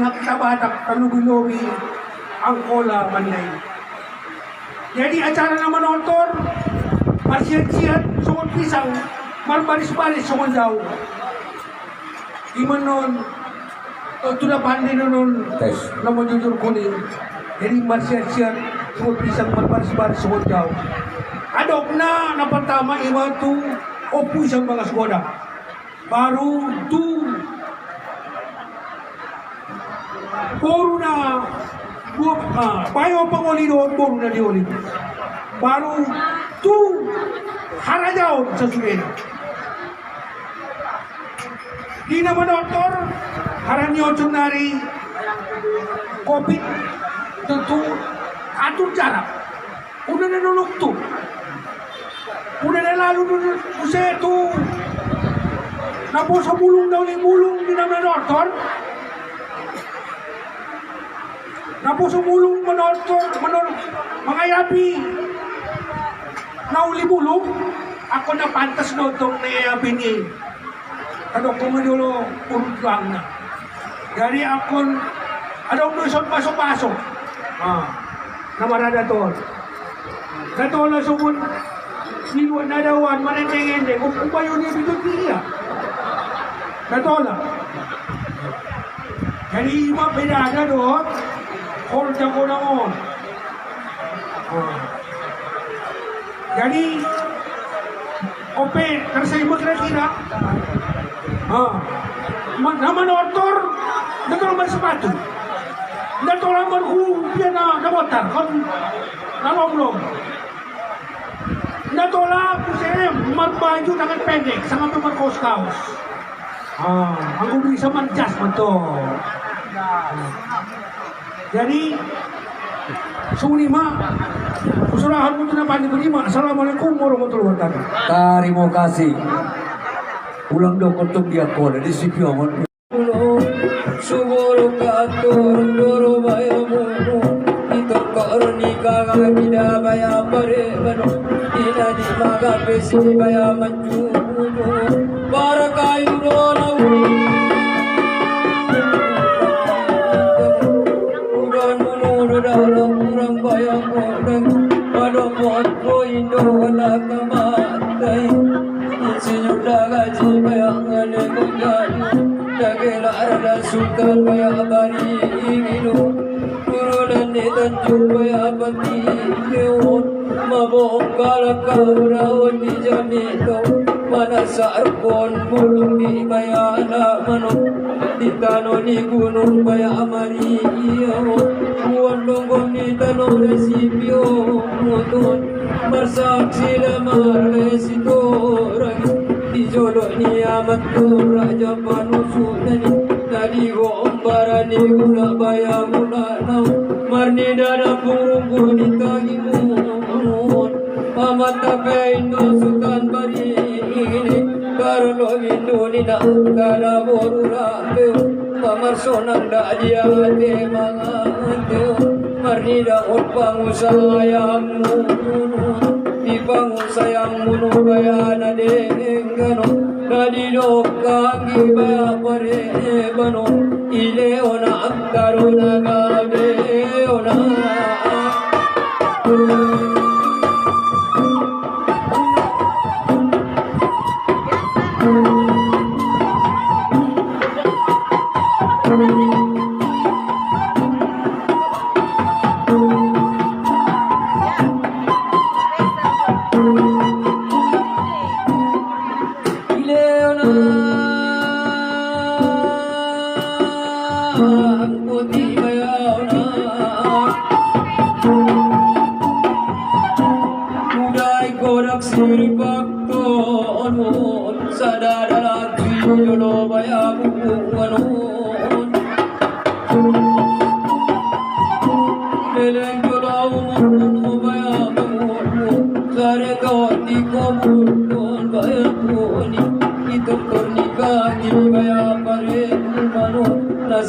nakitabatak, kalubi-lubi, ang kola manday. Jadi acara naman otor, marsiyat-siyat, sungon pisang, marbaris-baris sungon daw. Iman nun, tunapan din nun, naman jujur kuning. Jadi marsiyat-siyat, sungon pisang, marbaris-baris sungon daw. Adok na pertama iman tu, opu isang mga sekolah. Baru tu, baru na, bayo pangolino, baru na diolin. Baru tu, harajaw sa suwena. Di naman doktor, haranyo nari, COVID, tentu, atur jarak. Udah nanulog tu. Udah na lalu usai tu. Napo sa bulong daw ni bulong di naman doktor. Napo sa bulong manortor, mangayapi. Nauli bulong, ako na pantas notong nayayapi ni. Ano ko nga dulu, urut lang na. Dari akon, anong lusot pasok-pasok. Namarada to. Katola sumon, sinuan na dawan, manendeng-endeng, kung upayo niya bidot niya. Katola. Jadi ima pedada doon, hold ako naman. Jadi, ope, tersaimot na kina. Naman ortor, natulong sepatu. Natulong berhubungan na motor, kan nalomlom. Natulong saya magbaju tangan pendek, sangat berkaus-kaus. Ang bisa manjas to. Jadi, Sunima, usurahan mo ito na panibulima. Assalamualaikum warahmatullahi wabarakatuh. Terima kasih. Ulang dong untuk dia kau dari si Pion. Subur katur duru bayamu itu korni kaga tidak bayar berebano tidak di maga besi bayar maju para kayu dona udan munur dalam kurang bayar kurang pada buat koindo wala kamatai senyum gaji bayar ngane kunjani Dagela ada sultan baya bari inginu Turunan ni tanjung baya pati leon Mabongkal kaurawan di jamito Manasar pon bulung di baya anak manok Di tano ni gunung baya amari iyo Buan donggon ni tano resipio Mutun bersaksi lamar resito ragi di jodoh ni amat tu raja panusudani tadi gombarani gula bayang gula nau marni dada purungku di tagimun amat tape indo sultan bari ini karlo indo ni nak kala boru rapeu pamar sonang dak dia te manganteu marni dak pangusayangmu di pangusayang munu bayana denggano dadi dokkangi baya pare bano ile ona antaruna gabe ona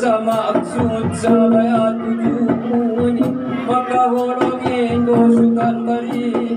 Sama absurd sa baya tujuh muni maka horongin dosukan bari